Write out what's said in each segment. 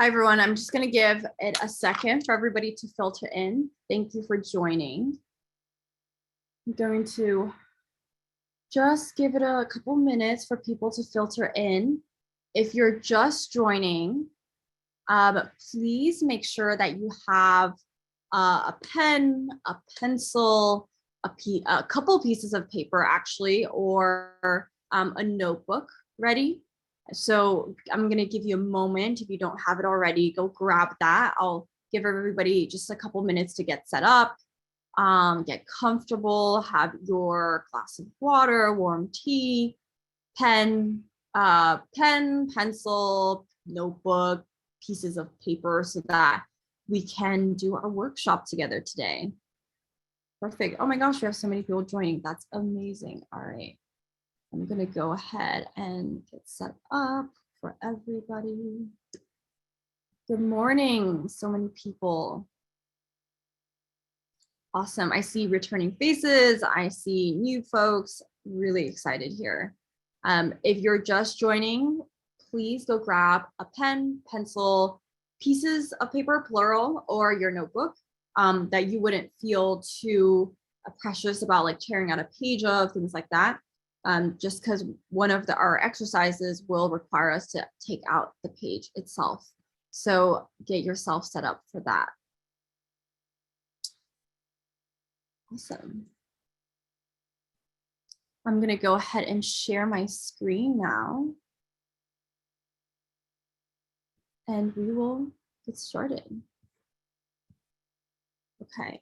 Hi, everyone. I'm just going to give it a second for everybody to filter in. Thank you for joining. I'm going to just give it a couple minutes for people to filter in. If you're just joining, please make sure that you have a pen, a pencil, a couple pieces of paper actually, or a notebook ready. So I'm going to give you a moment. If you don't have it already, go grab that. I'll give everybody just a couple minutes to get set up, get comfortable, have your glass of water, warm tea, pen, pencil, notebook, pieces of paper so that we can do our workshop together today. Perfect. Oh my gosh, we have so many people joining. That's amazing. All right. I'm going to go ahead and get set up for everybody. Good morning. So many people. Awesome. I see returning faces. I see new folks. Really excited here. If you're just joining, please go grab a pen, pencil, pieces of paper, plural, or your notebook that you wouldn't feel too precious about, like tearing out a page of, things like that. Just because one of our exercises will require us to take out the page itself. So get yourself set up for that. Awesome. I'm going to go ahead and share my screen now. And we will get started. Okay.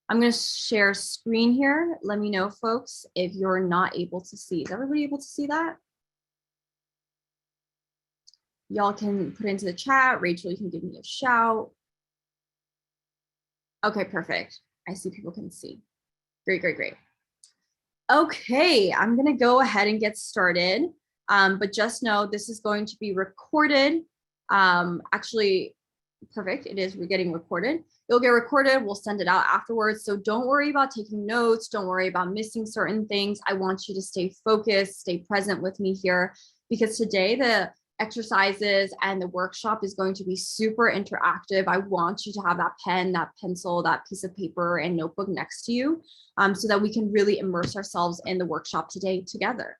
I'm going to share screen here. Let me know, folks, if you're not able to see. Is everybody able to see that? Y'all can put it into the chat. Rachel, you can give me a shout. Okay, perfect. I see people can see. Great, great, great. Okay, I'm going to go ahead and get started. But just know this is going to be recorded. Actually, perfect. It is. We're getting recorded. It'll get recorded. We'll send it out afterwards. So don't worry about taking notes. Don't worry about missing certain things. I want you to stay focused, stay present with me here, because today the exercises and the workshop is going to be super interactive. I want you to have that pen, that pencil, that piece of paper and notebook next to you so that we can really immerse ourselves in the workshop today together.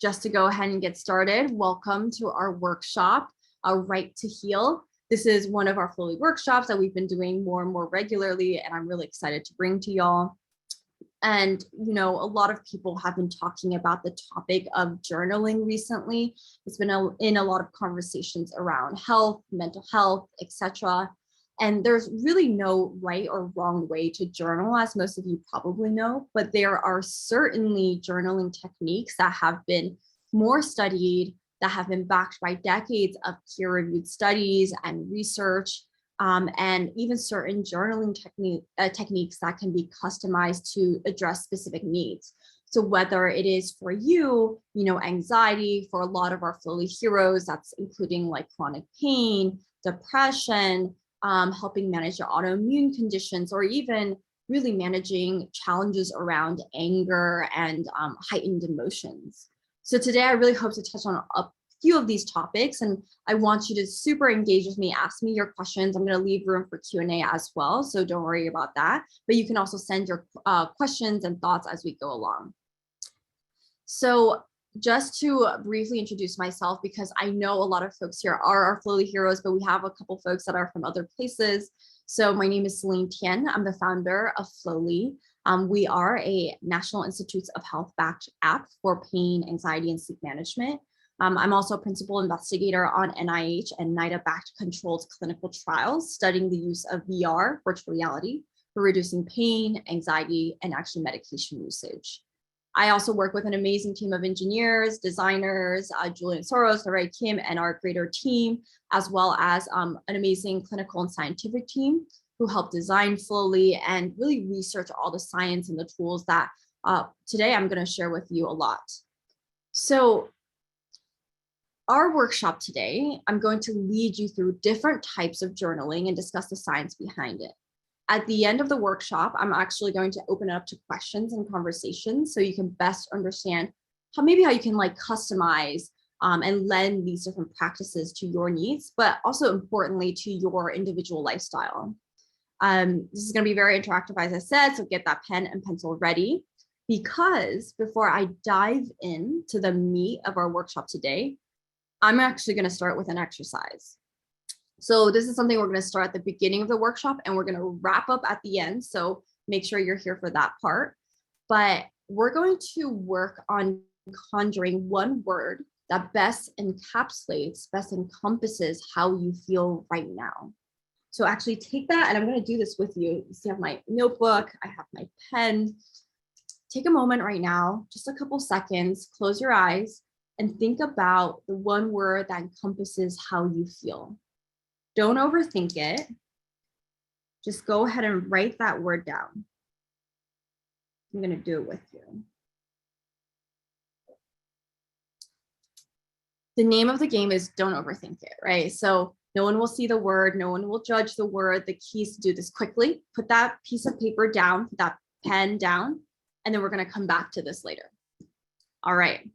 Just to go ahead and get started, welcome to our workshop, Right to Heal. This is one of our Flowy workshops that we've been doing more and more regularly, and I'm really excited to bring to y'all. And, you know, a lot of people have been talking about the topic of journaling recently. It's been in a lot of conversations around health, mental health, etc. And there's really no right or wrong way to journal, as most of you probably know, but there are certainly journaling techniques that have been more studied, that have been backed by decades of peer-reviewed studies and research, and even certain journaling techniques that can be customized to address specific needs. So whether it is for you, anxiety, for a lot of our Flowy heroes, that's including like chronic pain, depression, helping manage your autoimmune conditions, or even really managing challenges around anger and heightened emotions. So today I really hope to touch on a few of these topics, and I want you to super engage with me, ask me your questions. I'm going to leave room for Q&A as well, so don't worry about that. But you can also send your questions and thoughts as we go along. So just to briefly introduce myself, because I know a lot of folks here are our Flowy heroes, but we have a couple folks that are from other places. So my name is Celine Tien. I'm the founder of Flowy. We are a National Institutes of Health-backed app for pain, anxiety, and sleep management. I'm also a principal investigator on NIH and NIH-backed controlled clinical trials studying the use of VR, virtual reality, for reducing pain, anxiety, and actually medication usage. I also work with an amazing team of engineers, designers, Julian Soros, Ray Kim, and our greater team, as well as an amazing clinical and scientific team who help design Flowy and really research all the science and the tools that today I'm going to share with you a lot. So our workshop today, I'm going to lead you through different types of journaling and discuss the science behind it. At the end of the workshop, I'm actually going to open it up to questions and conversations so you can best understand how you can like customize and lend these different practices to your needs, but also importantly to your individual lifestyle. This is going to be very interactive, as I said, so get that pen and pencil ready, because before I dive into the meat of our workshop today, I'm actually going to start with an exercise. So this is something we're going to start at the beginning of the workshop and we're going to wrap up at the end. So make sure you're here for that part. But we're going to work on conjuring one word that best encapsulates, best encompasses how you feel right now. So actually take that, and I'm going to do this with you. You see, I have my notebook, I have my pen. Take a moment right now, just a couple seconds, close your eyes and think about the one word that encompasses how you feel. Don't overthink it. Just go ahead and write that word down. I'm going to do it with you. The name of the game is don't overthink it, right? So no one will see the word, no one will judge the word. The key is to do this quickly. Put that piece of paper down, put that pen down, and then we're going to come back to this later. All right.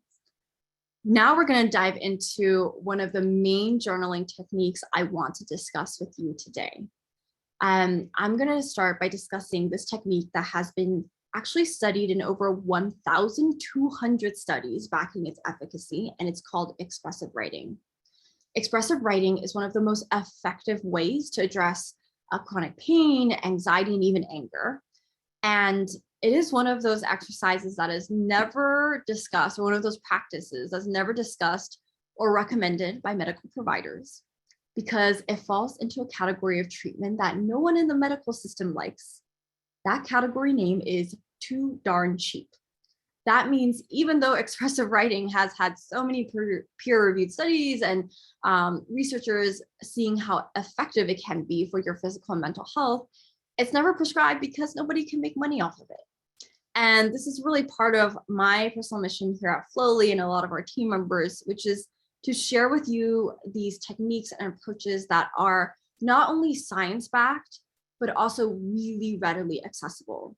Now we're going to dive into one of the main journaling techniques I want to discuss with you today. I'm going to start by discussing this technique that has been actually studied in over 1,200 studies backing its efficacy, and it's called expressive writing. Expressive writing is one of the most effective ways to address chronic pain, anxiety, and even anger. And it is one of those exercises that is never discussed, or one of those practices that's never discussed or recommended by medical providers, because it falls into a category of treatment that no one in the medical system likes. That category name is too darn cheap. That means even though expressive writing has had so many peer-reviewed studies and researchers seeing how effective it can be for your physical and mental health, it's never prescribed because nobody can make money off of it. And this is really part of my personal mission here at Flowly and a lot of our team members, which is to share with you these techniques and approaches that are not only science-backed, but also really readily accessible,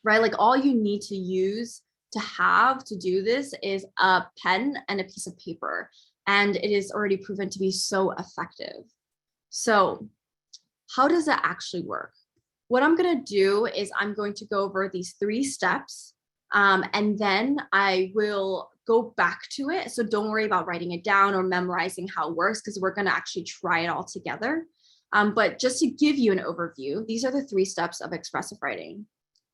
right? Like all you need to use to do this is a pen and a piece of paper, and it is already proven to be so effective. So how does it actually work? What I'm going to do is I'm going to go over these 3 steps, and then I will go back to it. So don't worry about writing it down or memorizing how it works, because we're going to actually try it all together. But just to give you an overview, these are the 3 steps of expressive writing.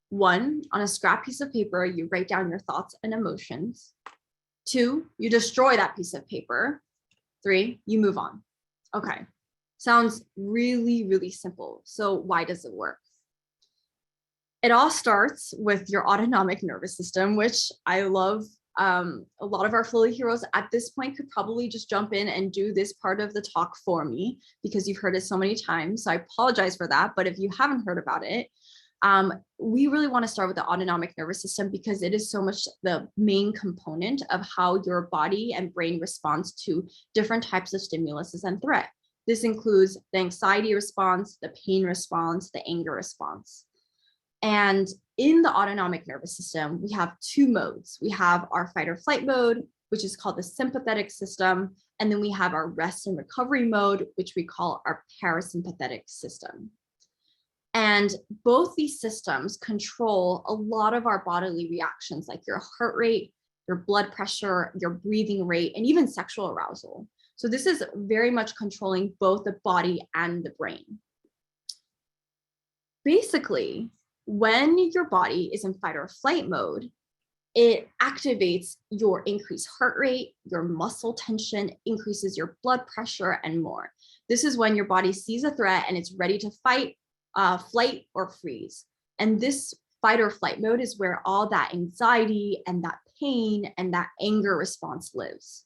1, on a scrap piece of paper, you write down your thoughts and emotions. 2, you destroy that piece of paper. 3, you move on. Okay, sounds really, really simple. So why does it work? It all starts with your autonomic nervous system, which I love. A lot of our Flowly heroes at this point could probably just jump in and do this part of the talk for me, because you've heard it so many times. So I apologize for that. But if you haven't heard about it, we really want to start with the autonomic nervous system, because it is so much the main component of how your body and brain responds to different types of stimuluses and threat. This includes the anxiety response, the pain response, the anger response. And in the autonomic nervous system, we have 2 modes. We have our fight or flight mode, which is called the sympathetic system. And then we have our rest and recovery mode, which we call our parasympathetic system. And both these systems control a lot of our bodily reactions, like your heart rate, your blood pressure, your breathing rate, and even sexual arousal. So this is very much controlling both the body and the brain. Basically, when your body is in fight or flight mode, it activates your increased heart rate, your muscle tension, increases your blood pressure, and more. This is when your body sees a threat and it's ready to fight, flight, or freeze. And this fight or flight mode is where all that anxiety and that pain and that anger response lives.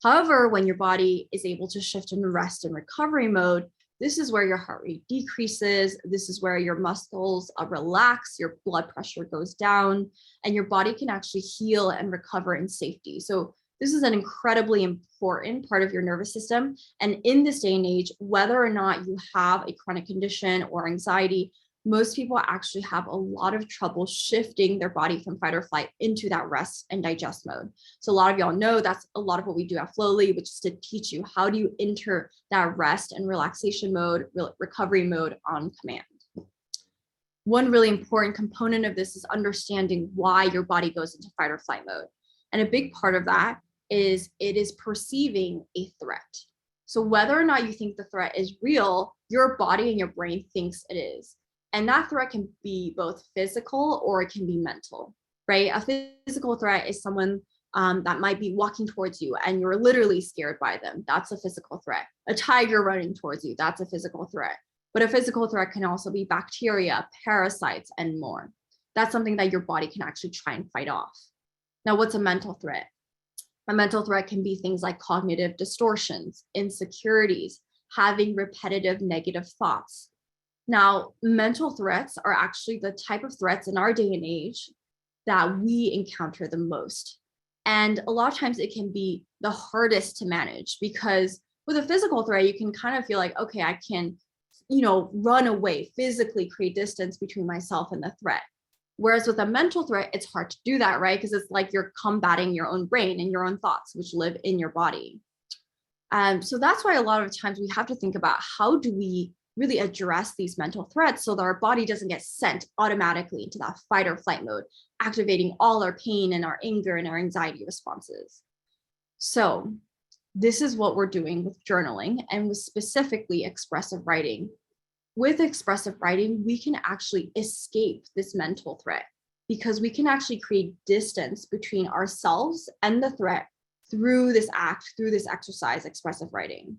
However, when your body is able to shift into rest and recovery mode, this is where your heart rate decreases. This is where your muscles relax, your blood pressure goes down, and your body can actually heal and recover in safety. So this is an incredibly important part of your nervous system. And in this day and age, whether or not you have a chronic condition or anxiety, most people actually have a lot of trouble shifting their body from fight or flight into that rest and digest mode. So a lot of y'all know that's a lot of what we do at Flowly, which is to teach you how do you enter that rest and relaxation mode, recovery mode on command. One really important component of this is understanding why your body goes into fight or flight mode. And a big part of that is it is perceiving a threat. So whether or not you think the threat is real, your body and your brain thinks it is. And that threat can be both physical or it can be mental, right? A physical threat is someone that might be walking towards you and you're literally scared by them. That's a physical threat. A tiger running towards you, that's a physical threat. But a physical threat can also be bacteria, parasites, and more. That's something that your body can actually try and fight off. Now, what's a mental threat? A mental threat can be things like cognitive distortions, insecurities, having repetitive negative thoughts. Now, mental threats are actually the type of threats in our day and age that we encounter the most. And a lot of times it can be the hardest to manage because with a physical threat, you can kind of feel like, okay, I can, run away, physically create distance between myself and the threat. Whereas with a mental threat, it's hard to do that, right? Because it's like you're combating your own brain and your own thoughts, which live in your body. So that's why a lot of times we have to think about how do we really address these mental threats so that our body doesn't get sent automatically into that fight or flight mode, activating all our pain and our anger and our anxiety responses. So this is what we're doing with journaling and with specifically expressive writing. With expressive writing, we can actually escape this mental threat because we can actually create distance between ourselves and the threat through this act, through this exercise, expressive writing.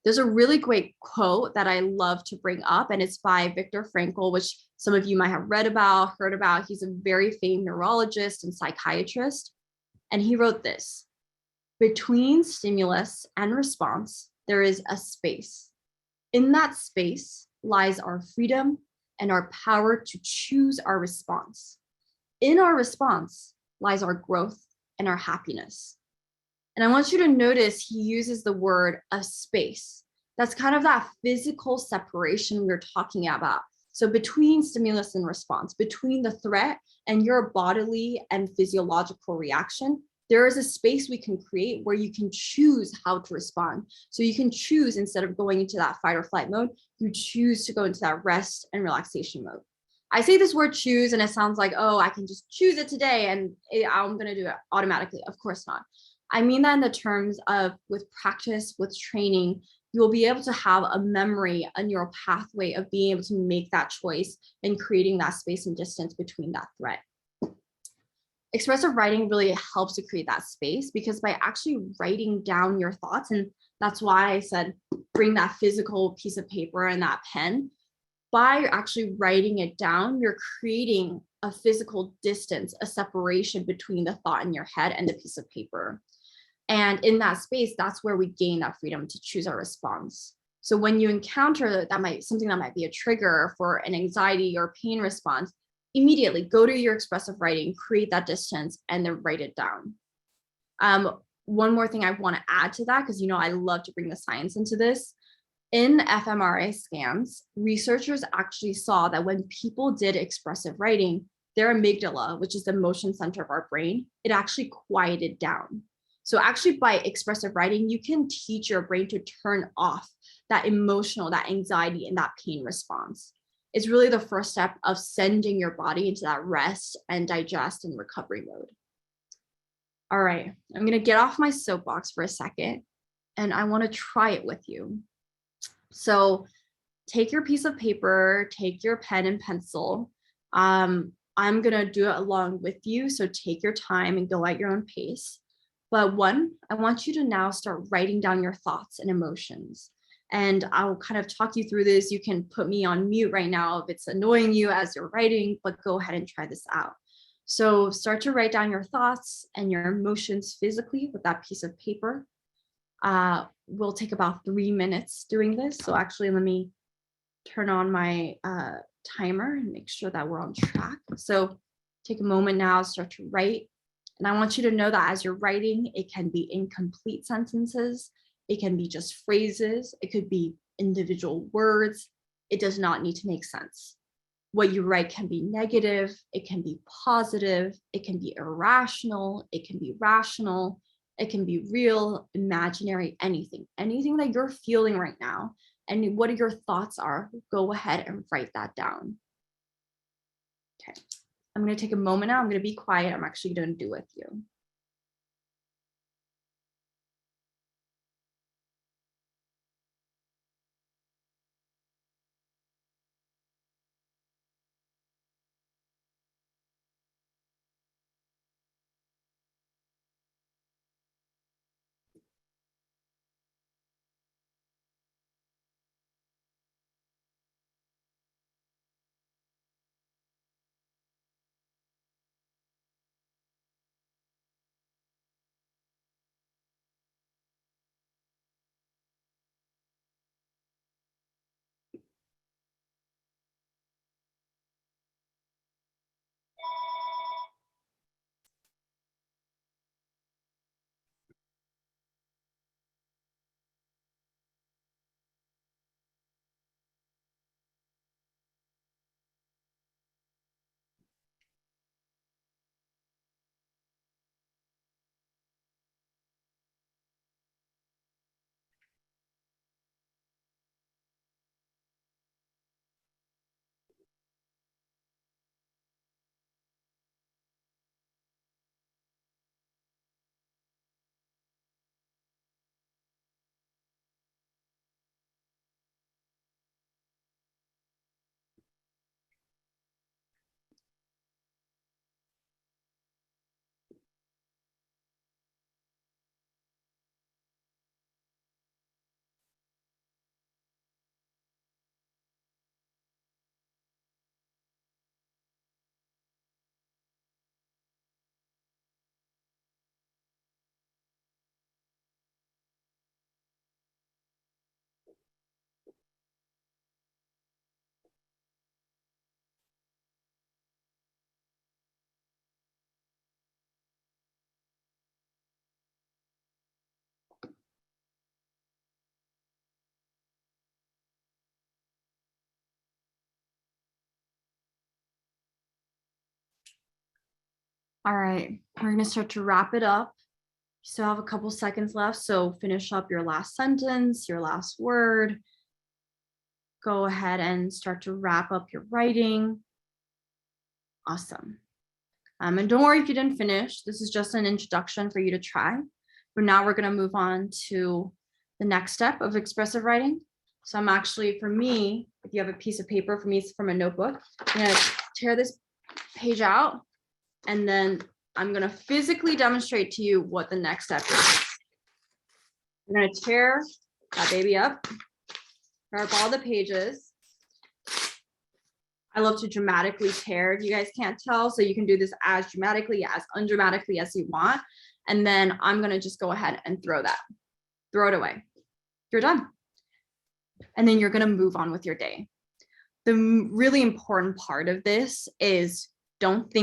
There's a really great quote that I love to bring up, and it's by Viktor Frankl, which some of you might have read about, heard about. He's a very famed neurologist and psychiatrist. And he wrote this: between stimulus and response, there is a space. In that space lies our freedom and our power to choose our response. In our response lies our growth and our happiness. And I want you to notice he uses the word a space. That's kind of that physical separation we were talking about. So between stimulus and response, between the threat and your bodily and physiological reaction, there is a space we can create where you can choose how to respond. So you can choose, instead of going into that fight or flight mode, you choose to go into that rest and relaxation mode. I say this word choose and it sounds like, oh, I can just choose it today and I'm going to do it automatically. Of course not. I mean that in the terms of with practice, with training, you'll be able to have a memory, a neural pathway of being able to make that choice and creating that space and distance between that threat. Expressive writing really helps to create that space because by actually writing down your thoughts, and that's why I said bring that physical piece of paper and that pen, by actually writing it down, you're creating a physical distance, a separation between the thought in your head and the piece of paper. And in that space, that's where we gain that freedom to choose our response. So when you encounter something that might be a trigger for an anxiety or pain response, immediately go to your expressive writing, create that distance, and then write it down. One more thing I want to add to that, because I love to bring the science into this. In fMRI scans, researchers actually saw that when people did expressive writing, their amygdala, which is the emotion center of our brain, it actually quieted down. So actually by expressive writing, you can teach your brain to turn off that emotional, that anxiety, and that pain response. It's really the first step of sending your body into that rest and digest and recovery mode. All right, I'm going to get off my soapbox for a second, and I want to try it with you. So take your piece of paper, take your pen and pencil. I'm going to do it along with you, so take your time and go at your own pace. But one, I want you to now start writing down your thoughts and emotions. And I'll kind of talk you through this. You can put me on mute right now if it's annoying you as you're writing, but go ahead and try this out. So start to write down your thoughts and your emotions physically with that piece of paper. We'll take about 3 minutes doing this. So actually, let me turn on my timer and make sure that we're on track. So take a moment now, start to write. And I want you to know that as you're writing, it can be incomplete sentences. It can be just phrases. It could be individual words. it does not need to make sense. What you write can be negative, it can be positive, it can be irrational, it can be rational, it can be real, imaginary, anything that you're feeling right now. And what your thoughts are, go ahead and write that down. Okay, I'm going to take a moment now. I'm going to be quiet. I'm actually going to do with you. All right, we're going to start to wrap it up. You still have a couple seconds left, so finish up your last sentence, your last word. Go ahead and start to wrap up your writing. Awesome. And don't worry if you didn't finish. This is just an introduction for you to try. But now we're going to move on to the next step of expressive writing. So I'm actually, for me, if you have a piece of paper, for me, it's from a notebook. I'm going to tear this page out, and then I'm going to physically demonstrate to you what the next step is. I'm going to tear that baby up, tear up all the pages. I love to dramatically tear, if you guys can't tell, so you can do this as dramatically, as undramatically as you want. And then I'm going to just go ahead and throw it away. You're done. And then you're going to move on with your day. The really important part of this is don't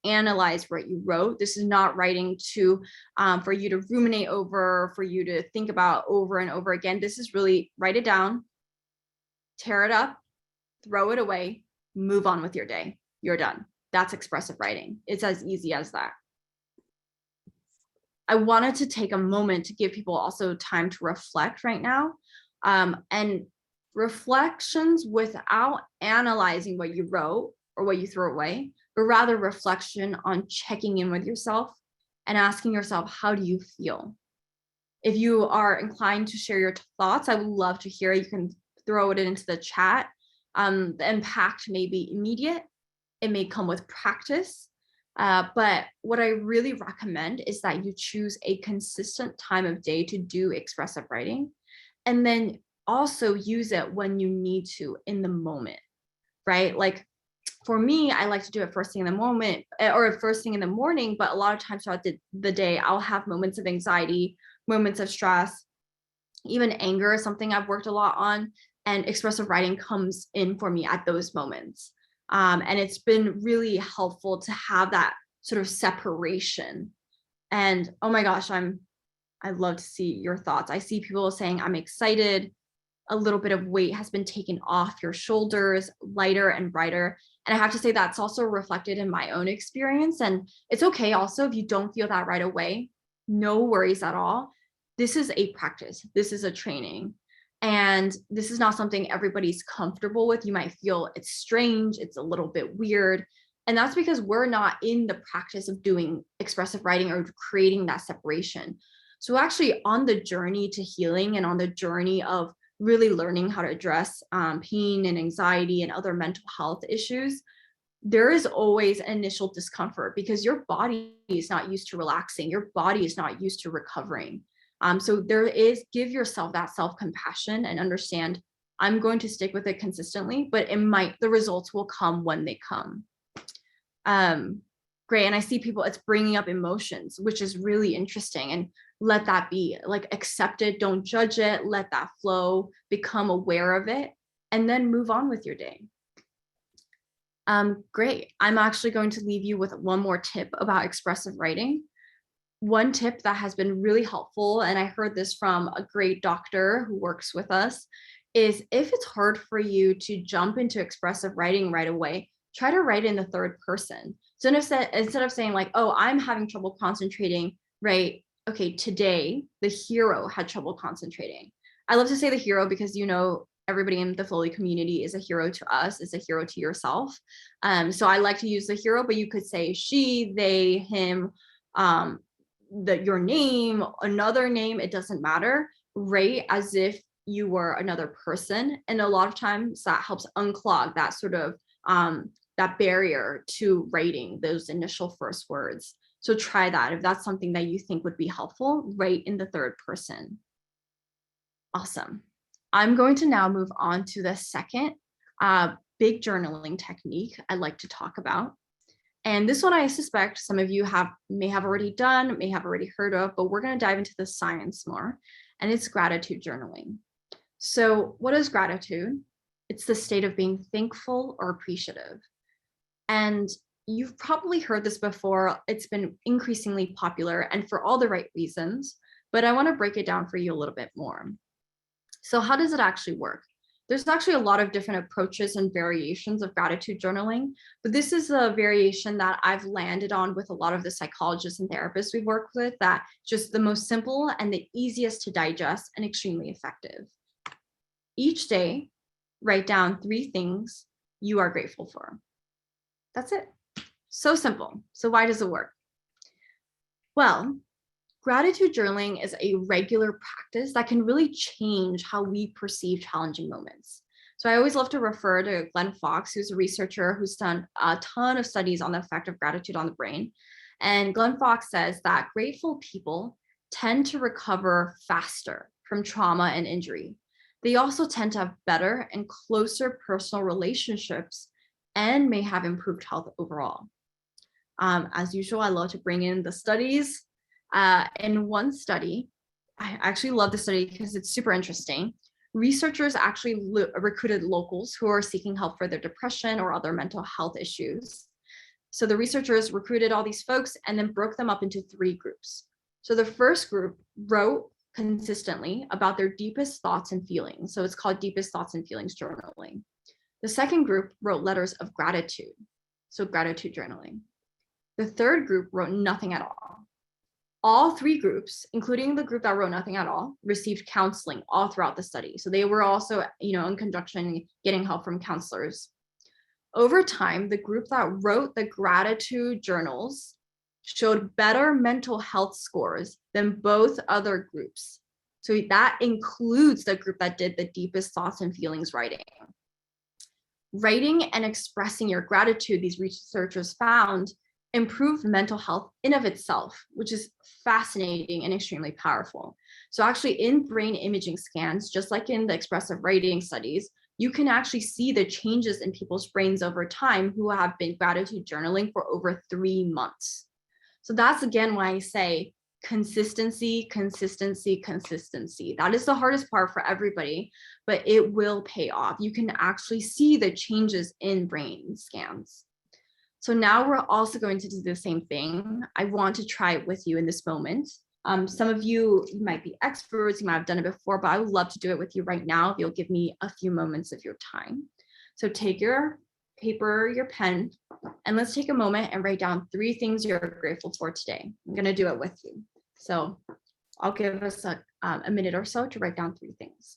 analyze what you wrote. This is not writing for you to ruminate over, for you to think about over and over again. This is really write it down, tear it up, throw it away, move on with your day. You're done. That's expressive writing. It's as easy as that. I wanted to take a moment to give people also time to reflect right now, and reflections without analyzing what you wrote or what you threw away, but rather reflection on checking in with yourself and asking yourself, how do you feel? If you are inclined to share your thoughts, I would love to hear. You can throw it into the chat. The impact may be immediate. It may come with practice. But what I really recommend is that you choose a consistent time of day to do expressive writing, and then also use it when you need to in the moment, right? Like for me, I like to do it first thing in the moment or first thing in the morning, but a lot of times throughout the day, I'll have moments of anxiety, moments of stress, even anger is something I've worked a lot on, and expressive writing comes in for me at those moments. And it's been really helpful to have that sort of separation. And oh my gosh, I'd love to see your thoughts. I see people saying, I'm excited. a little bit of weight has been taken off your shoulders, lighter and brighter. And I have to say that's also reflected in my own experience. And it's okay also if you don't feel that right away, no worries at all. This is a practice. This is a training. And this is not something everybody's comfortable with. You might feel it's strange, it's a little bit weird. And that's because we're not in the practice of doing expressive writing or creating that separation. So actually on the journey to healing and on the journey of really learning how to address pain and anxiety and other mental health issues, there is always initial discomfort because your body is not used to relaxing. Your body is not used to recovering. So give yourself that self-compassion and understand, I'm going to stick with it consistently, but the results will come when they come. Great. And I see people, it's bringing up emotions, which is really interesting. And let that be, like, accept it, don't judge it, let that flow, become aware of it, and then move on with your day. Great. I'm actually going to leave you with one more tip about expressive writing. One tip that has been really helpful, and I heard this from a great doctor who works with us, is if it's hard for you to jump into expressive writing right away, try to write in the third person. So instead of saying like, oh, I'm having trouble concentrating, right? Okay, today the hero had trouble concentrating. I love to say the hero because, everybody in the Foley community is a hero to us, is a hero to yourself. So I like to use the hero, but you could say she, they, him, your name, another name, it doesn't matter, right? As if you were another person. And a lot of times that helps unclog that sort of that barrier to writing those initial first words. So try that. If that's something that you think would be helpful, write in the third person. Awesome. I'm going to now move on to the second big journaling technique I'd like to talk about. And this one I suspect some of you may have already done, may have already heard of, but we're going to dive into the science more, and it's gratitude journaling. So what is gratitude? It's the state of being thankful or appreciative. And you've probably heard this before. It's been increasingly popular and for all the right reasons, but I want to break it down for you a little bit more. So how does it actually work? There's actually a lot of different approaches and variations of gratitude journaling, but this is a variation that I've landed on with a lot of the psychologists and therapists we work with, that just the most simple and the easiest to digest and extremely effective. Each day, write down 3 things you are grateful for. That's it. So simple. So why does it work? Well, gratitude journaling is a regular practice that can really change how we perceive challenging moments. So I always love to refer to Glenn Fox, who's a researcher who's done a ton of studies on the effect of gratitude on the brain. And Glenn Fox says that grateful people tend to recover faster from trauma and injury. They also tend to have better and closer personal relationships and may have improved health overall. As usual, I love to bring in the studies. In one study, I actually love the study because it's super interesting. Researchers actually recruited locals who are seeking help for their depression or other mental health issues. So the researchers recruited all these folks and then broke them up into 3 groups. So the first group wrote consistently about their deepest thoughts and feelings. So it's called deepest thoughts and feelings journaling. The second group wrote letters of gratitude. So gratitude journaling. The third group wrote nothing at all. All 3 groups, including the group that wrote nothing at all, received counseling all throughout the study. So they were also, in conjunction, getting help from counselors. Over time, the group that wrote the gratitude journals showed better mental health scores than both other groups. So that includes the group that did the deepest thoughts and feelings writing. Writing and expressing your gratitude, these researchers found, improved mental health in of itself, which is fascinating and extremely powerful. So actually in brain imaging scans, just like in the expressive writing studies, you can actually see the changes in people's brains over time who have been gratitude journaling for over 3 months. So that's again why I say consistency, consistency, consistency. That is the hardest part for everybody, but it will pay off. You can actually see the changes in brain scans. So now we're also going to do the same thing. I want to try it with you in this moment. Some of you might be experts, you might have done it before, but I would love to do it with you right now if you'll give me a few moments of your time. So take your paper, your pen, and let's take a moment and write down 3 things you're grateful for today. I'm going to do it with you. So I'll give us a minute or so to write down 3 things.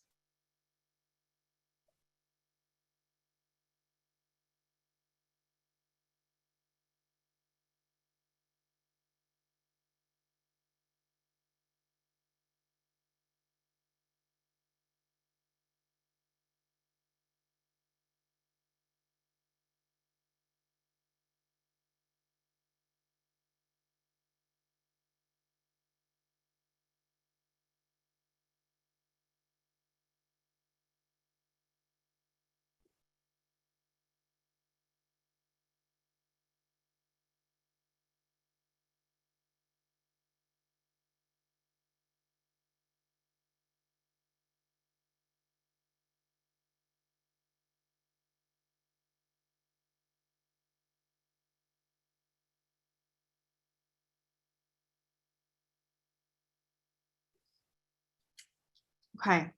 Okay.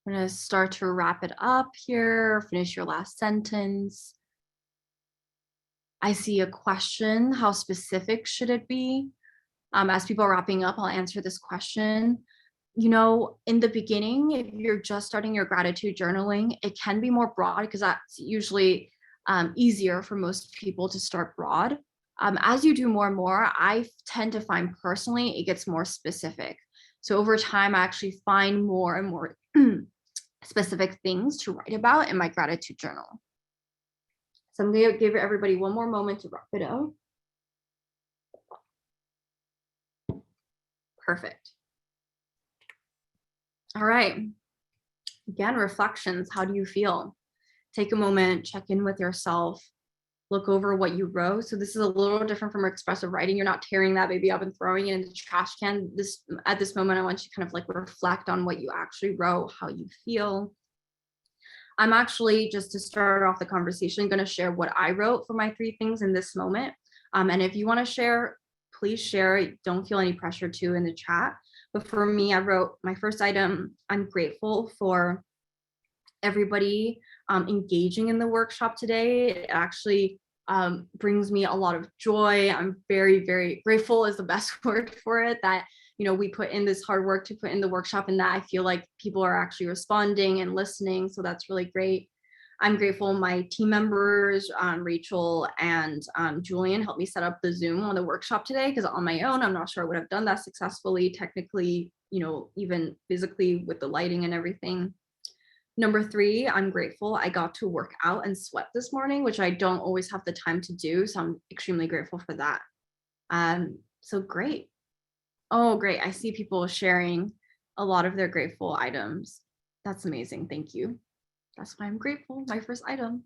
I'm going to start to wrap it up here, finish your last sentence. I see a question. How specific should it be? As people are wrapping up, I'll answer this question. You know, in the beginning, if you're just starting your gratitude journaling, it can be more broad because that's usually easier for most people to start broad. As you do more and more, I tend to find personally it gets more specific. So over time, I actually find more and more specific things to write about in my gratitude journal. So I'm going to give everybody one more moment to wrap it up. Perfect. All right. Again, reflections. How do you feel? Take a moment, check in with yourself, look over what you wrote. So this is a little different from expressive writing. You're not tearing that baby up and throwing it in the trash can. At this moment, I want you to kind of like reflect on what you actually wrote, how you feel. I'm actually, just to start off the conversation, going to share what I wrote for my 3 things in this moment. And if you want to share, please share. Don't feel any pressure to in the chat. But for me, I wrote my first item. I'm grateful for everybody engaging in the workshop today. It actually brings me a lot of joy. I'm very, very grateful is the best word for it, that, you know, we put in this hard work to put in the workshop, and that I feel like people are actually responding and listening. So that's really great. I'm grateful my team members, Rachel and Julian, helped me set up the Zoom on the workshop today, because on my own, I'm not sure I would have done that successfully, technically, you know, even physically with the lighting and everything. Number 3, I'm grateful I got to work out and sweat this morning, which I don't always have the time to do. So I'm extremely grateful for that. So great. Oh, great. I see people sharing a lot of their grateful items. That's amazing. Thank you. That's why I'm grateful. My first item.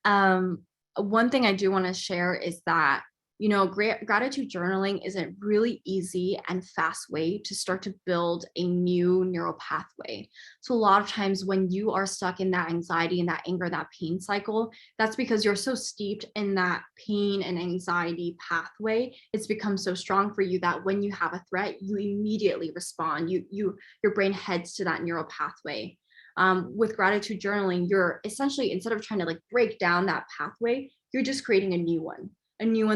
One thing I do want to share is that, you know, gratitude journaling is a really easy and fast way to start to build a new neural pathway. So a lot of times when you are stuck in that anxiety and that anger, that pain cycle, that's because you're so steeped in that pain and anxiety pathway. It's become so strong for you that when you have a threat, you immediately respond. Your brain heads to that neural pathway. With gratitude journaling, you're essentially, instead of trying to like break down that pathway, you're just creating a new one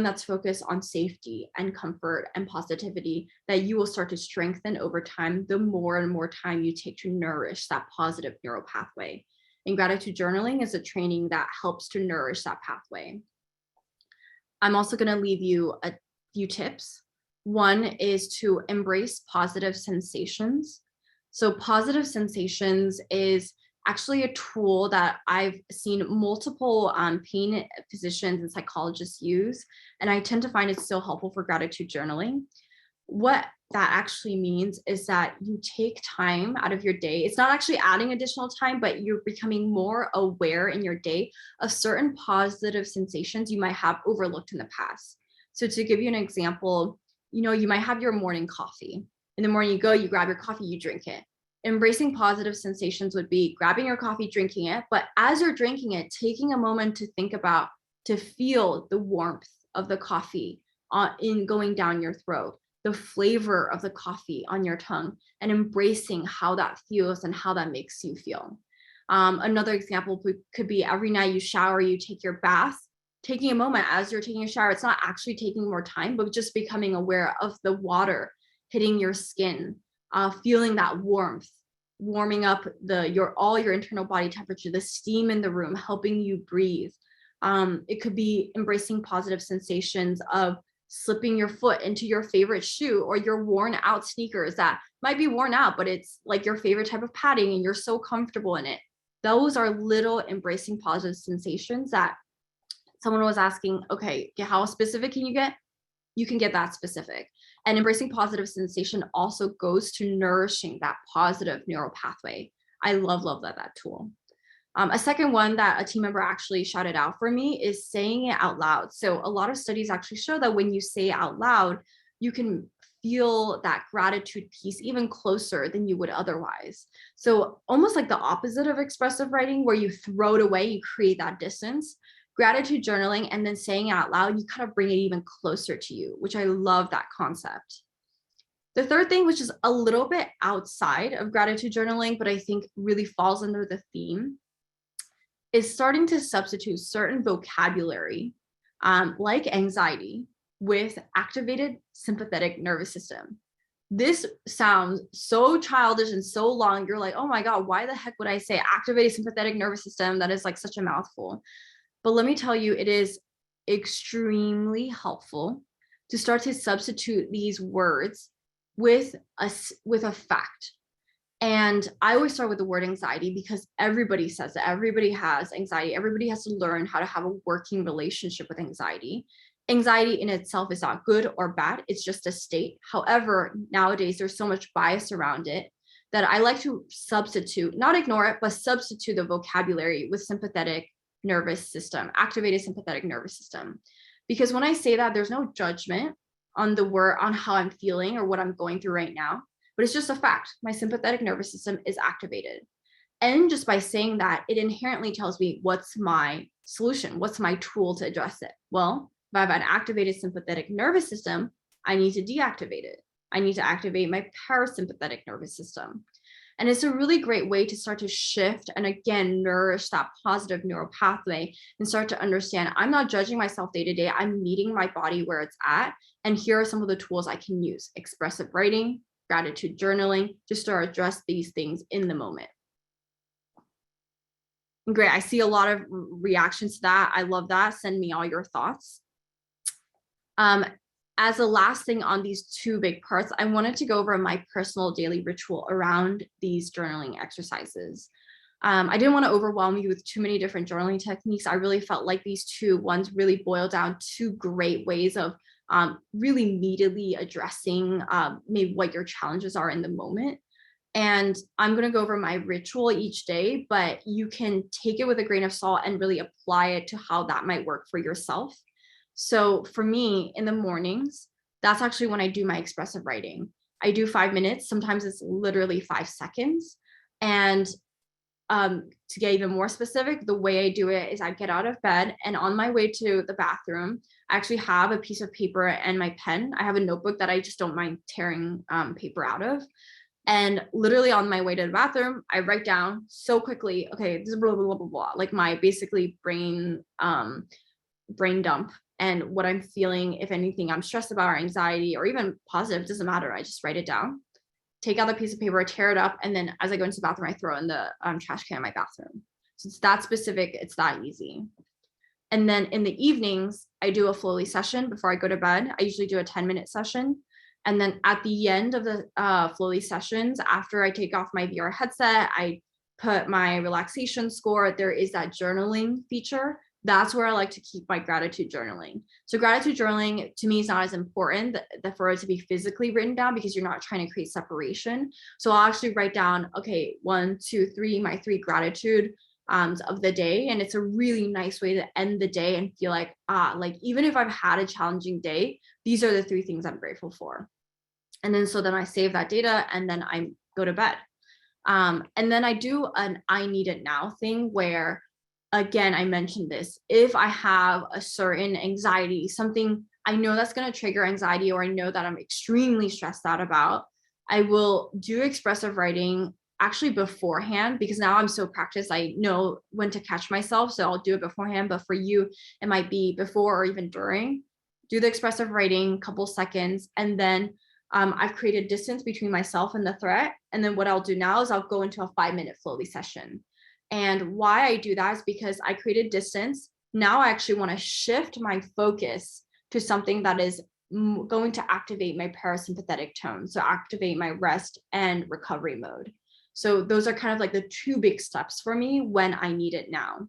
that's focused on safety and comfort and positivity, that you will start to strengthen over time the more and more time you take to nourish that positive neural pathway. And gratitude journaling is a training that helps to nourish that pathway. I'm also going to leave you a few tips. One is to embrace positive sensations. So positive sensations is actually a tool that I've seen multiple pain physicians and psychologists use, and I tend to find it's so helpful for gratitude journaling. What that actually means is that you take time out of your day. It's not actually adding additional time, but you're becoming more aware in your day of certain positive sensations you might have overlooked in the past. So to give you an example, you know, you might have your morning coffee. In the morning, you go, you grab your coffee, you drink it. Embracing positive sensations would be grabbing your coffee, drinking it, but as you're drinking it, taking a moment to think about, to feel the warmth of the coffee in going down your throat, the flavor of the coffee on your tongue and embracing how that feels and how that makes you feel. Another example could be every night you shower, you take your bath, taking a moment as you're taking a shower. It's not actually taking more time, but just becoming aware of the water hitting your skin, feeling that warmth, warming up all your internal body temperature, the steam in the room, helping you breathe. It could be embracing positive sensations of slipping your foot into your favorite shoe or your worn out sneakers that might be worn out, but it's like your favorite type of padding and you're so comfortable in it. Those are little embracing positive sensations that someone was asking, okay, how specific can you get? You can get that specific. And embracing positive sensation also goes to nourishing that positive neural pathway. I love that tool. A second one that a team member actually shouted out for me is saying it out loud. So a lot of studies actually show that when you say it out loud, you can feel that gratitude piece even closer than you would otherwise. So almost like the opposite of expressive writing, where you throw it away, you create that distance. Gratitude journaling and then saying it out loud, you kind of bring it even closer to you, which I love that concept. The third thing, which is a little bit outside of gratitude journaling, but I think really falls under the theme, is starting to substitute certain vocabulary, like anxiety, with activated sympathetic nervous system. This sounds so childish and so long. You're like, oh my God, why the heck would I say activated sympathetic nervous system? That is like such a mouthful. But let me tell you, it is extremely helpful to start to substitute these words with a fact. And I always start with the word anxiety because everybody says that everybody has anxiety. Everybody has to learn how to have a working relationship with anxiety. Anxiety in itself is not good or bad. It's just a state. However, nowadays there's so much bias around it that I like to substitute, not ignore it, but substitute the vocabulary with sympathetic nervous system, activated sympathetic nervous system. Because when I say that, there's no judgment on the word, on how I'm feeling or what I'm going through right now, but it's just a fact. My sympathetic nervous system is activated. And just by saying that, it inherently tells me what's my solution, what's my tool to address it. Well, if I have an activated sympathetic nervous system, I need to deactivate it. I need to activate my parasympathetic nervous system. And it's a really great way to start to shift and again, nourish that positive neural pathway and start to understand I'm not judging myself day to day. I'm meeting my body where it's at. And here are some of the tools I can use: expressive writing, gratitude journaling, just to address these things in the moment. Great. I see a lot of reactions to that. I love that. Send me all your thoughts. As a last thing on these two big parts, I wanted to go over my personal daily ritual around these journaling exercises. I didn't want to overwhelm you with too many different journaling techniques. I really felt like these two ones really boil down to great ways of really immediately addressing maybe what your challenges are in the moment. And I'm going to go over my ritual each day, but you can take it with a grain of salt and really apply it to how that might work for yourself. So for me, in the mornings, that's actually when I do my expressive writing. I do 5 minutes. Sometimes it's literally 5 seconds. And to get even more specific, the way I do it is I get out of bed and on my way to the bathroom, I actually have a piece of paper and my pen. I have a notebook that I just don't mind tearing paper out of. And literally on my way to the bathroom, I write down so quickly, okay, this is blah, blah, blah, blah, blah, like my basically brain dump and what I'm feeling, if anything I'm stressed about or anxiety or even positive, doesn't matter. I just write it down, take out the piece of paper, tear it up, and then as I go into the bathroom, I throw it in the trash can in my bathroom. So it's that specific, it's that easy. And then in the evenings, I do a flowy session before I go to bed. I usually do a 10-minute session. And then at the end of the flowy sessions, after I take off my VR headset, I put my relaxation score. There is that journaling feature. That's where I like to keep my gratitude journaling. So gratitude journaling to me is not as important for it to be physically written down because you're not trying to create separation. So I'll actually write down, okay, 1, 2, 3, my 3 gratitude of the day. And it's a really nice way to end the day and feel like, like even if I've had a challenging day, these are the 3 things I'm grateful for. And then, so then I save that data and then I go to bed. And then I do an I need it now thing where, again, I mentioned this, if I have a certain anxiety, something I know that's going to trigger anxiety, or I know that I'm extremely stressed out about, I will do expressive writing actually beforehand, because now I'm so practiced. I know when to catch myself. So I'll do it beforehand. But for you, it might be before or even during. Do the expressive writing, couple seconds, and then I've created distance between myself and the threat. And then what I'll do now is I'll go into a 5-minute flowy session. And why I do that is because I created distance. Now I actually want to shift my focus to something that is going to activate my parasympathetic tone. So activate my rest and recovery mode. So those are kind of like the two big steps for me when I need it now.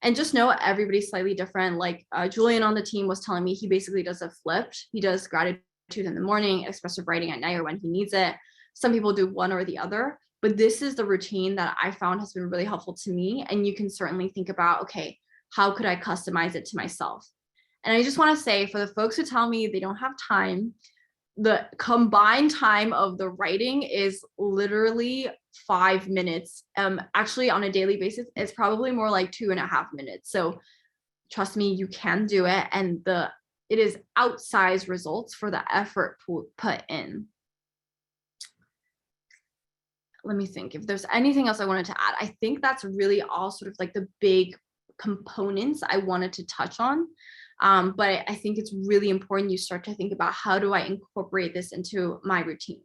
And just know everybody's slightly different. Like Julian on the team was telling me, he basically does a flipped. He does gratitude in the morning, expressive writing at night or when he needs it. Some people do one or the other, but this is the routine that I found has been really helpful to me. And you can certainly think about, okay, how could I customize it to myself? And I just want to say, for the folks who tell me they don't have time, the combined time of the writing is literally 5 minutes. Actually, on a daily basis, it's probably more like 2.5 minutes. So trust me, you can do it. And it is outsized results for the effort put in. Let me think if there's anything else I wanted to add. I think that's really all sort of like the big components I wanted to touch on. But I think it's really important you start to think about, how do I incorporate this into my routine?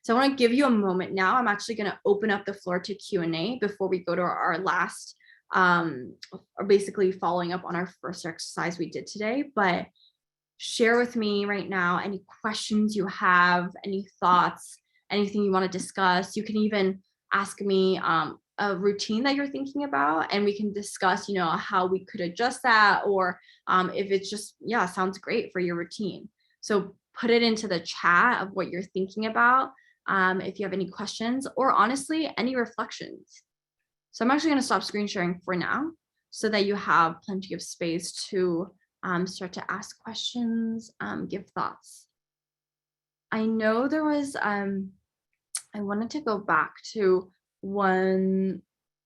So I want to give you a moment now. I'm actually going to open up the floor to Q&A before we go to our last, or basically following up on our first exercise we did today. But share with me right now any questions you have, any thoughts, anything you want to discuss. You can even ask me a routine that you're thinking about, and we can discuss, how we could adjust that, or if it's just, yeah, sounds great for your routine. So put it into the chat of what you're thinking about, if you have any questions, or honestly, any reflections. So I'm actually going to stop screen sharing for now so that you have plenty of space to start to ask questions, give thoughts. I know there was, I wanted to go back to one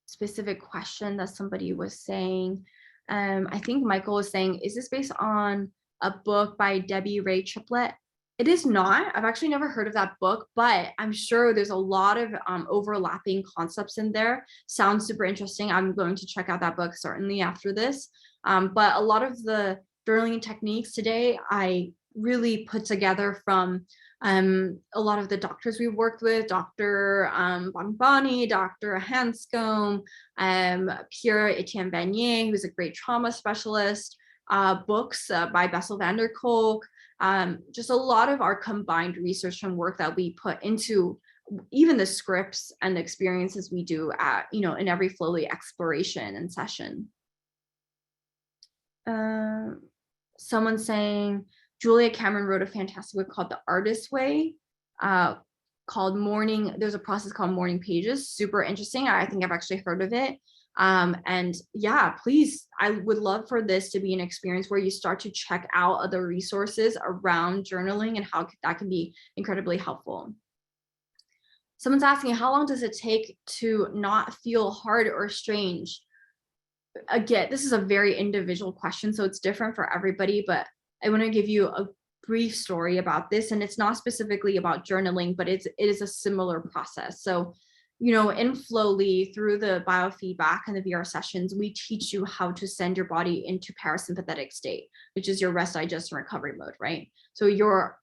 specific question that somebody was saying. I think Michael was saying, is this based on a book by Debbie Ray Triplett? It is not. I've actually never heard of that book, but I'm sure there's a lot of overlapping concepts in there. Sounds super interesting. I'm going to check out that book certainly after this. But a lot of the journaling techniques today, I really put together from a lot of the doctors we've worked with, Dr. Bonboni, Dr. Hanscombe, Pierre-Etienne Vanier, who's a great trauma specialist, books by Bessel van der Kolk, just a lot of our combined research and work that we put into even the scripts and the experiences we do at, in every Flowly exploration and session. Someone saying, Julia Cameron wrote a fantastic book called The Artist's Way, called Morning. There's a process called Morning Pages. Super interesting. I think I've actually heard of it. And yeah, please, I would love for this to be an experience where you start to check out other resources around journaling and how that can be incredibly helpful. Someone's asking, how long does it take to not feel hard or strange? Again, this is a very individual question, so it's different for everybody, but I want to give you a brief story about this, and it's not specifically about journaling, but it is a similar process. So, in Flowly, through the biofeedback and the VR sessions, we teach you how to send your body into parasympathetic state, which is your rest, digest, and recovery mode, right? So you're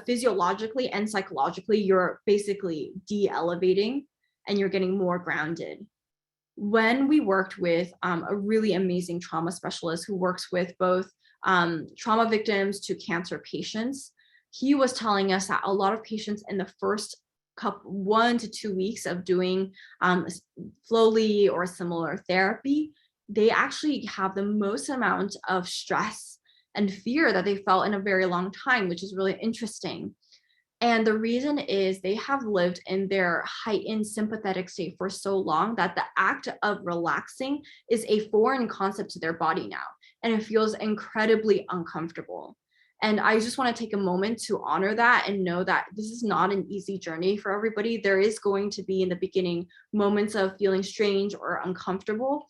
physiologically and psychologically, you're basically de-elevating and you're getting more grounded. When we worked with a really amazing trauma specialist who works with both trauma victims to cancer patients, he was telling us that a lot of patients in the first 1 to 2 weeks of doing Flowly or similar therapy, they actually have the most amount of stress and fear that they felt in a very long time, which is really interesting. And the reason is they have lived in their heightened sympathetic state for so long that the act of relaxing is a foreign concept to their body now, and it feels incredibly uncomfortable. And I just want to take a moment to honor that and know that this is not an easy journey for everybody. There is going to be in the beginning moments of feeling strange or uncomfortable,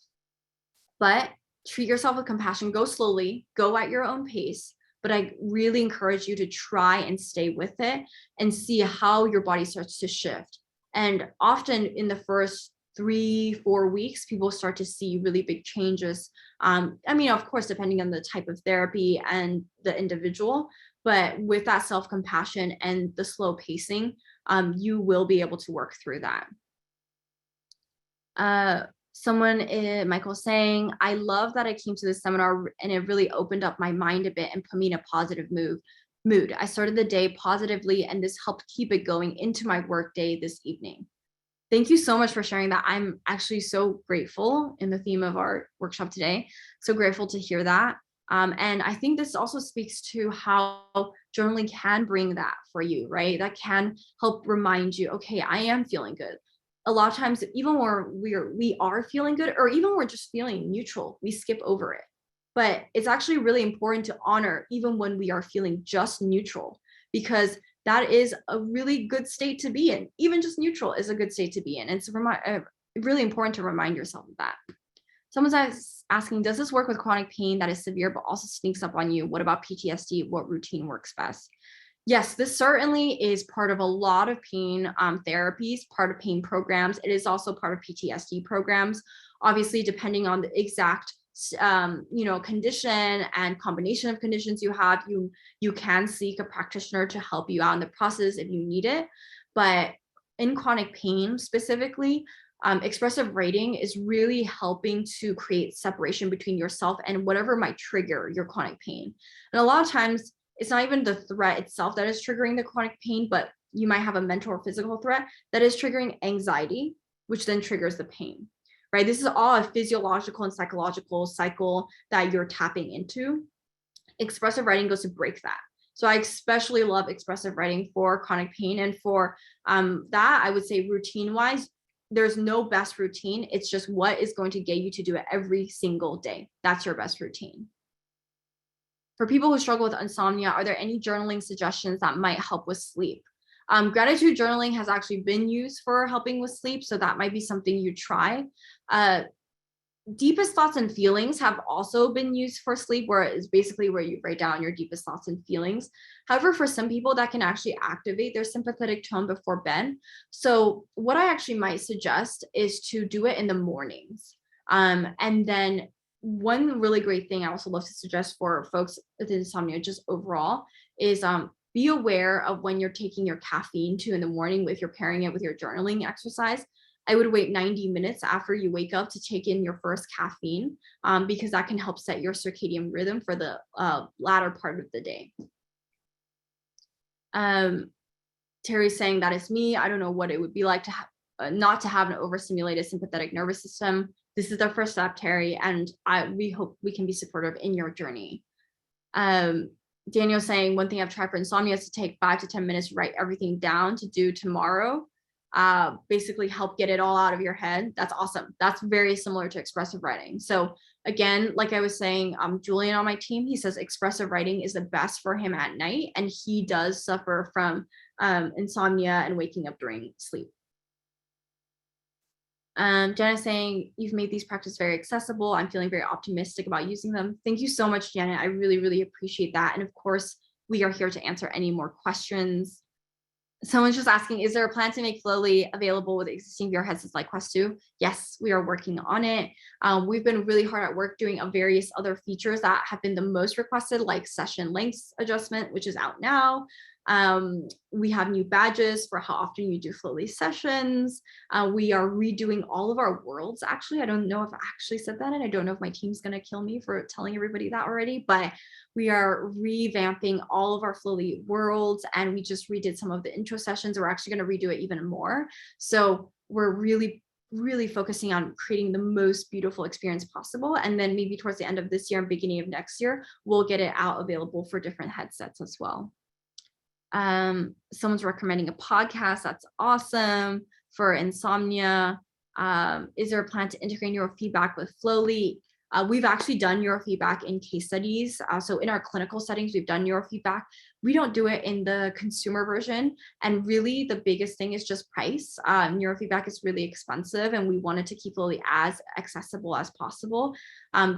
but treat yourself with compassion. Go slowly, go at your own pace. but I really encourage you to try and stay with it and see how your body starts to shift. And often in the first 3-4 weeks, people start to see really big changes. I mean, of course, depending on the type of therapy and the individual, but with that self-compassion and the slow pacing, you will be able to work through that. Michael saying, I love that I came to this seminar and it really opened up my mind a bit and put me in a positive mood. I started the day positively and this helped keep it going into my work day this evening. Thank you so much for sharing that. I'm actually so grateful in the theme of our workshop today. So grateful to hear that. And I think this also speaks to how journaling can bring that for you, right? That can help remind you, okay, I am feeling good. A lot of times, even when we are feeling good, or even when we're just feeling neutral, we skip over it. But it's actually really important to honor even when we are feeling just neutral, because that is a really good state to be in. Even just neutral is a good state to be in. And it's really important to remind yourself of that. Someone's asking, does this work with chronic pain that is severe but also sneaks up on you? What about PTSD? What routine works best? Yes, this certainly is part of a lot of pain therapies, part of pain programs. It is also part of PTSD programs. Obviously, depending on the exact condition and combination of conditions you have, you can seek a practitioner to help you out in the process if you need it. But in chronic pain specifically, expressive writing is really helping to create separation between yourself and whatever might trigger your chronic pain. And a lot of times it's not even the threat itself that is triggering the chronic pain, but you might have a mental or physical threat that is triggering anxiety, which then triggers the pain, right? This is all a physiological and psychological cycle that you're tapping into. Expressive writing goes to break that. So I especially love expressive writing for chronic pain. And for that, I would say routine-wise, there's no best routine. It's just what is going to get you to do it every single day. That's your best routine. For people who struggle with insomnia, are there any journaling suggestions that might help with sleep? Gratitude journaling has actually been used for helping with sleep, so that might be something you try. Deepest thoughts and feelings have also been used for sleep, where it is basically where you write down your deepest thoughts and feelings. However, for some people that can actually activate their sympathetic tone before bed. So what I actually might suggest is to do it in the mornings. And then one really great thing I also love to suggest for folks with insomnia, just overall, is be aware of when you're taking your caffeine too in the morning. If you're pairing it with your journaling exercise, I would wait 90 minutes after you wake up to take in your first caffeine, because that can help set your circadian rhythm for the latter part of the day. Terry's saying, that is me. I don't know what it would be like to not to have an overstimulated sympathetic nervous system. This is the first step, Terry, and we hope we can be supportive in your journey. Daniel saying, one thing I've tried for insomnia is to take 5 to 10 minutes, write everything down to do tomorrow. Basically help get it all out of your head. That's awesome. That's very similar to expressive writing. So again, like I was saying, Julian on my team, he says expressive writing is the best for him at night, and he does suffer from insomnia and waking up during sleep. Janet saying, you've made these practices very accessible. I'm feeling very optimistic about using them. Thank you so much, Janet. I really, really appreciate that. And of course, we are here to answer any more questions. Someone's just asking, is there a plan to make Flowly available with existing VR headsets like Quest 2? Yes, we are working on it. We've been really hard at work doing various other features that have been the most requested, like session length adjustment, which is out now. We have new badges for how often you do Flowly sessions. We are redoing all of our worlds. Actually, I don't know if I actually said that, and I don't know if my team's going to kill me for telling everybody that already, but we are revamping all of our Flowly worlds, and we just redid some of the intro sessions. We're actually going to redo it even more. So we're really focusing on creating the most beautiful experience possible. And then maybe towards the end of this year and beginning of next year, we'll get it out available for different headsets as well. Someone's recommending a podcast. That's awesome for insomnia. Is there a plan to integrate neurofeedback with Flowly? We've actually done neurofeedback in case studies. So in our clinical settings, we've done neurofeedback. We don't do it in the consumer version. And really the biggest thing is just price. Neurofeedback is really expensive, and we wanted to keep Flowly as accessible as possible,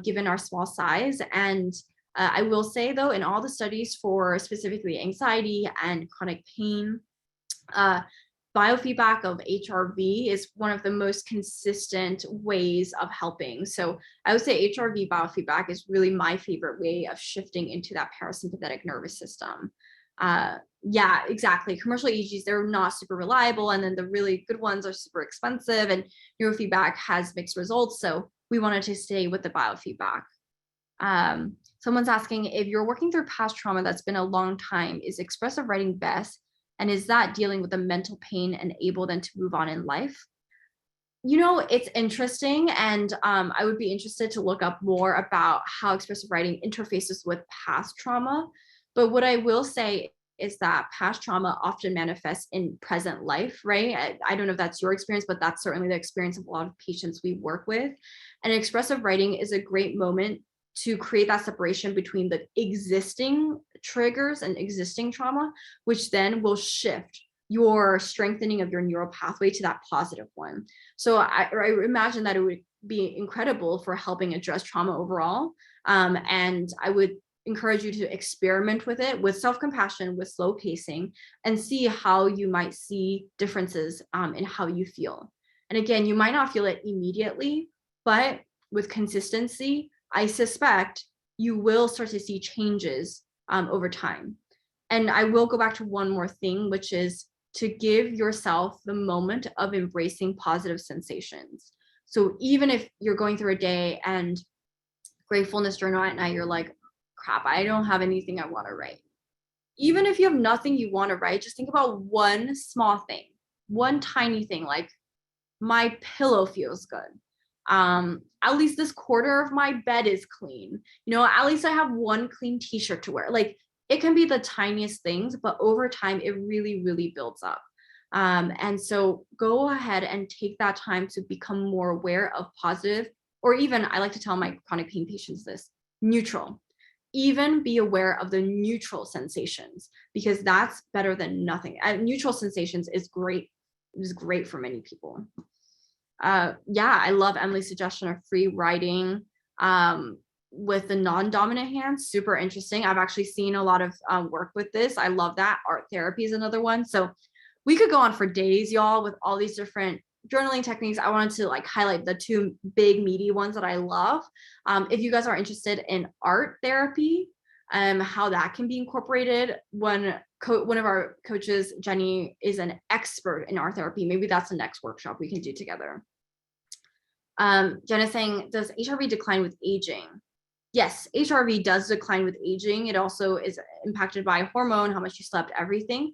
given our small size. And I will say though, in all the studies for specifically anxiety and chronic pain, biofeedback of HRV is one of the most consistent ways of helping. So I would say HRV biofeedback is really my favorite way of shifting into that parasympathetic nervous system. Yeah, exactly. Commercial EEGs, they're not super reliable. And then the really good ones are super expensive, and neurofeedback has mixed results. So we wanted to stay with the biofeedback. Someone's asking, if you're working through past trauma that's been a long time, is expressive writing best? And is that dealing with the mental pain and able then to move on in life? You know, it's interesting. And I would be interested to look up more about how expressive writing interfaces with past trauma. But what I will say is that past trauma often manifests in present life, right? I don't know if that's your experience, but that's certainly the experience of a lot of patients we work with. And expressive writing is a great moment to create that separation between the existing triggers and existing trauma, which then will shift your strengthening of your neural pathway to that positive one. So I imagine that it would be incredible for helping address trauma overall. And I would encourage you to experiment with it with self-compassion, with slow pacing, and see how you might see differences in how you feel. And again, you might not feel it immediately, but with consistency, I suspect you will start to see changes over time. And I will go back to one more thing, which is to give yourself the moment of embracing positive sensations. So even if you're going through a day and gratefulness journal at night, you're like, crap, I don't have anything I want to write. Even if you have nothing you want to write, just think about one small thing, one tiny thing, like my pillow feels good. At least this quarter of my bed is clean. You know, at least I have one clean t-shirt to wear. Like, it can be the tiniest things, but over time, it really, really builds up. And so go ahead and take that time to become more aware of positive, or even, I like to tell my chronic pain patients this, neutral. Even be aware of the neutral sensations, because that's better than nothing. And neutral sensations is great. It is great for many people. Yeah, I love Emily's suggestion of free writing with the non-dominant hand. Super interesting. I've actually seen a lot of work with this. I love that. Art therapy is another one. So we could go on for days, y'all, with all these different journaling techniques. I wanted to like highlight the two big meaty ones that I love. If you guys are interested in art therapy, how that can be incorporated, one of our coaches, Jenny, is an expert in art therapy. Maybe that's the next workshop we can do together. Jen is saying, does HRV decline with aging? Yes, HRV does decline with aging. It also is impacted by hormone, how much you slept, everything.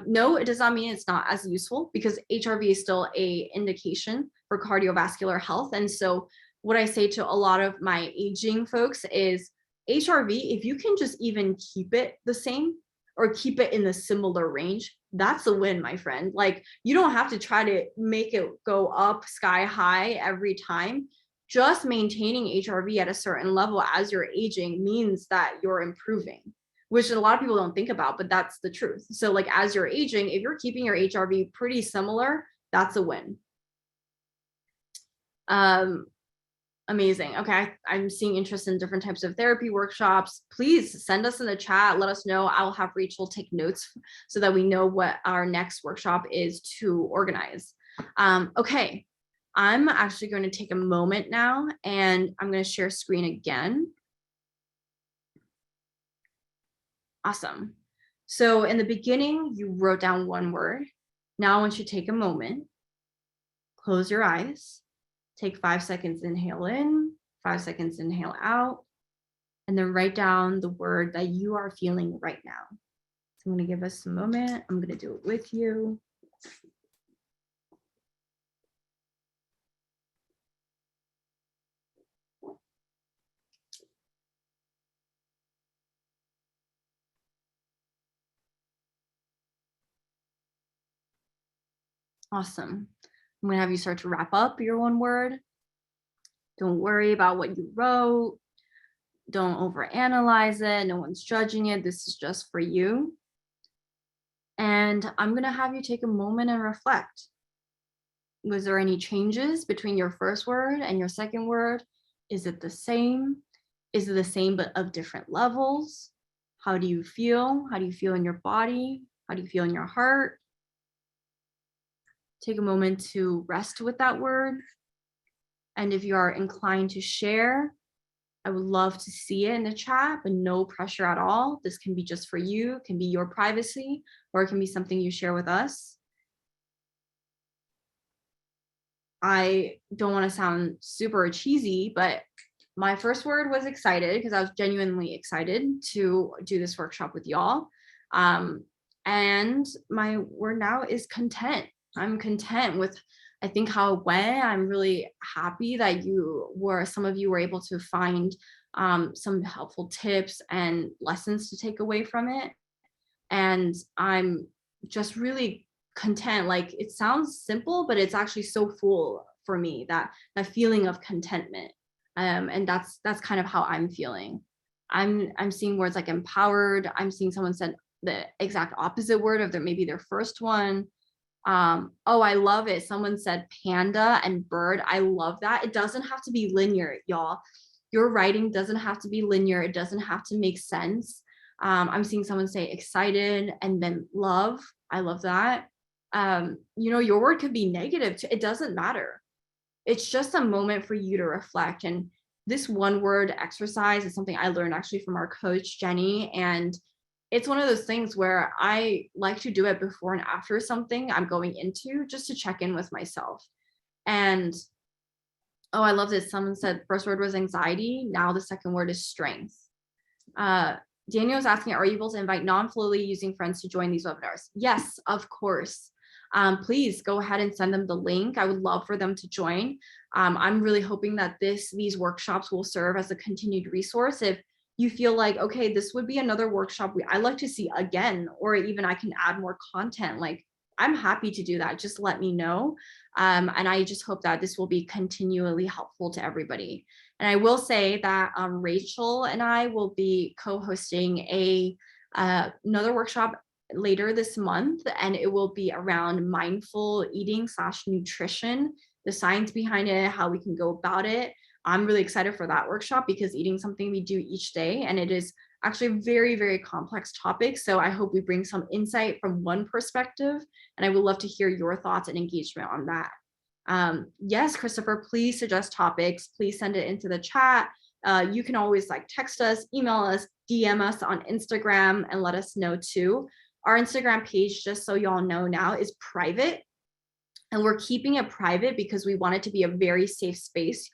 No, it does not mean it's not as useful, because HRV is still a indication for cardiovascular health. And so what I say to a lot of my aging folks is HRV, if you can just even keep it the same or keep it in the similar range, that's a win, my friend. Like, you don't have to try to make it go up sky high every time. Just maintaining HRV at a certain level as you're aging means that you're improving, which a lot of people don't think about, but that's the truth. So like, as you're aging, if you're keeping your HRV pretty similar, that's a win. Amazing. Okay, I'm seeing interest in different types of therapy workshops. Please send us in the chat. Let us know. I'll have Rachel take notes so that we know what our next workshop is to organize. Okay, I'm actually going to take a moment now, and I'm going to share screen again. Awesome. So in the beginning, you wrote down one word. Now I want you to take a moment, close your eyes, take 5 seconds, inhale in, 5 seconds, inhale out, and then write down the word that you are feeling right now. So I'm going to give us a moment. I'm going to do it with you. Awesome. I'm going to have you start to wrap up your one word. Don't worry about what you wrote. Don't overanalyze it. No one's judging it. This is just for you. And I'm going to have you take a moment and reflect. Was there any changes between your first word and your second word? Is it the same? Is it the same but of different levels? How do you feel? How do you feel in your body? How do you feel in your heart? Take a moment to rest with that word. And if you are inclined to share, I would love to see it in the chat, but no pressure at all. This can be just for you, it can be your privacy, or it can be something you share with us. I don't want to sound super cheesy, but my first word was excited because I was genuinely excited to do this workshop with y'all. And my word now is content. I'm content with, I think, how it went. I'm really happy that some of you were able to find some helpful tips and lessons to take away from it. And I'm just really content. Like, it sounds simple, but it's actually so full for me, that feeling of contentment. And that's kind of how I'm feeling. I'm seeing words like empowered. I'm seeing someone said the exact opposite word of maybe their first one. Oh, I love it. Someone said panda and bird. I love that. It doesn't have to be linear, y'all. Your writing doesn't have to be linear. It doesn't have to make sense. I'm seeing someone say excited and then love. I love that. Your word could be negative too. It doesn't matter. It's just a moment for you to reflect. And this one word exercise is something I learned actually from our coach, Jenny. And it's one of those things where I like to do it before and after something I'm going into, just to check in with myself. And oh, I love this. Someone said first word was anxiety. Now the second word is strength. Daniel's asking, are you able to invite non-Flowly using friends to join these webinars? Yes, of course. Please go ahead and send them the link. I would love for them to join. I'm really hoping that these workshops will serve as a continued resource. If you feel like, okay, this would be another workshop I'd like to see again, or even I can add more content, like, I'm happy to do that. Just let me know. And I just hope that this will be continually helpful to everybody. And I will say that Rachel and I will be co-hosting another workshop later this month, and it will be around mindful eating / nutrition, the science behind it, how we can go about it. I'm really excited for that workshop because eating something we do each day, and it is actually a very, very complex topic. So I hope we bring some insight from one perspective, and I would love to hear your thoughts and engagement on that. Yes, Christopher, please suggest topics. Please send it into the chat. You can always text us, email us, DM us on Instagram, and let us know too. Our Instagram page, just so y'all know now, is private. And we're keeping it private because we want it to be a very safe space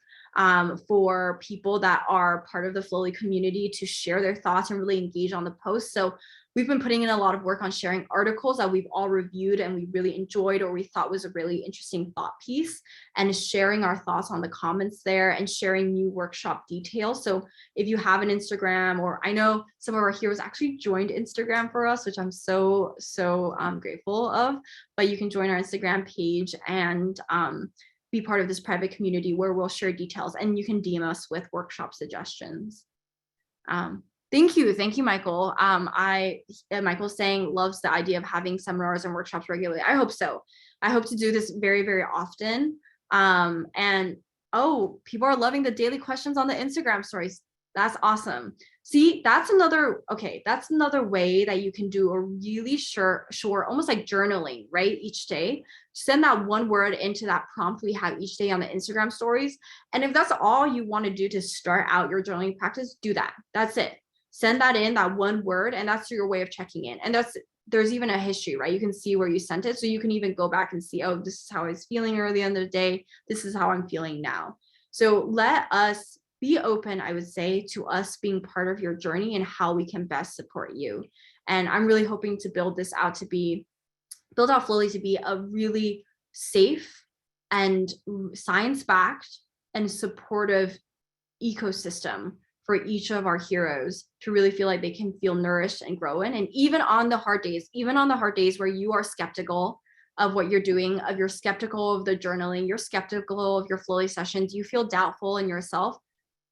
for people that are part of the Flowly community to share their thoughts and really engage on the post. So we've been putting in a lot of work on sharing articles that we've all reviewed and we really enjoyed, or we thought was a really interesting thought piece, and sharing our thoughts on the comments there and sharing new workshop details. So if you have an Instagram, or I know some of our heroes actually joined Instagram for us, which I'm so grateful of, but you can join our Instagram page and be part of this private community where we'll share details, and you can DM us with workshop suggestions. Thank you, Michael. Michael's saying loves the idea of having seminars and workshops regularly. I hope so. I hope to do this very, very often. And oh, people are loving the daily questions on the Instagram stories. That's awesome. See, that's another way that you can do a really short, almost like journaling, right? Each day, send that one word into that prompt we have each day on the Instagram stories. And if that's all you want to do to start out your journaling practice, do that. That's it. Send that in, that one word, and that's your way of checking in. And there's even a history, right? You can see where you sent it. So you can even go back and see, oh, this is how I was feeling early in the day. This is how I'm feeling now. So let us be open, I would say, to us being part of your journey and how we can best support you. And I'm really hoping to build out Flowly to be a really safe and science-backed and supportive ecosystem for each of our heroes to really feel like they can feel nourished and grow in. And even on the hard days where you are skeptical of what you're doing, you're skeptical of the journaling, you're skeptical of your Flowly sessions, you feel doubtful in yourself,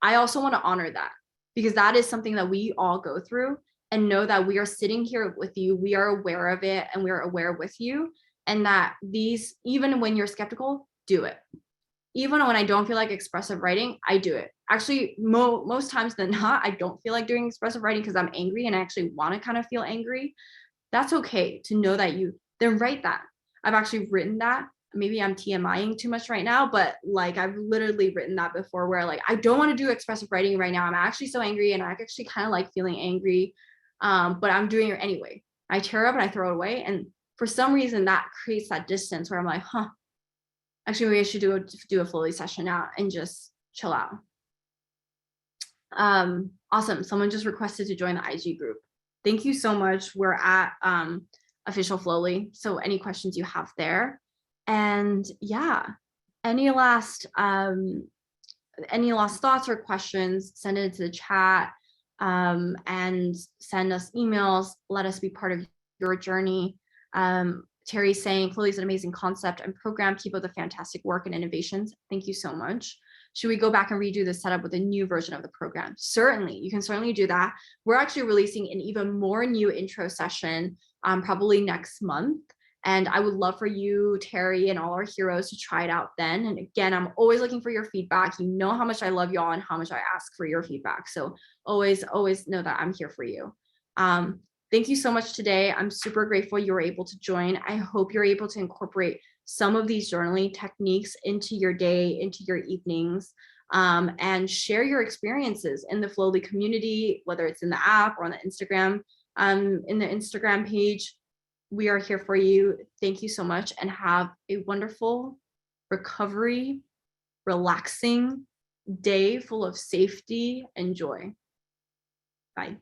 I also want to honor that, because that is something that we all go through, and know that we are sitting here with you. We are aware of it, and we are aware with you. And that even when you're skeptical, do it. Even when I don't feel like expressive writing, I do it. Actually, most times than not, I don't feel like doing expressive writing because I'm angry and I actually want to kind of feel angry. That's okay to know that then write that. I've actually written that. Maybe I'm TMIing too much right now, but like I've literally written that before where like, I don't want to do expressive writing right now. I'm actually so angry and I actually kind of like feeling angry, but I'm doing it anyway. I tear up and I throw it away. And for some reason that creates that distance where I'm like, actually maybe I should do a Flowly session now and just chill out. Awesome. Someone just requested to join the IG group. Thank you so much. We're at official Flowly. So any questions you have there. And yeah, any last thoughts or questions, send it to the chat, and send us emails. Let us be part of your journey. Terry's saying Flowly is an amazing concept and program. Keep up the fantastic work and innovations. Thank you so much. Should we go back and redo the setup with a new version of the program? Certainly, you can certainly do that. We're actually releasing an even more new intro session probably next month. And I would love for you, Terry, and all our heroes to try it out then. And again, I'm always looking for your feedback. You know how much I love y'all and how much I ask for your feedback. So always know that I'm here for you. Thank you so much today. I'm super grateful you were able to join. I hope you're able to incorporate some of these journaling techniques into your day, into your evenings, and share your experiences in the Flowly community, whether it's in the app or on the Instagram, in the Instagram page. We are here for you. Thank you so much and have a wonderful recovery, relaxing day full of safety and joy. Bye.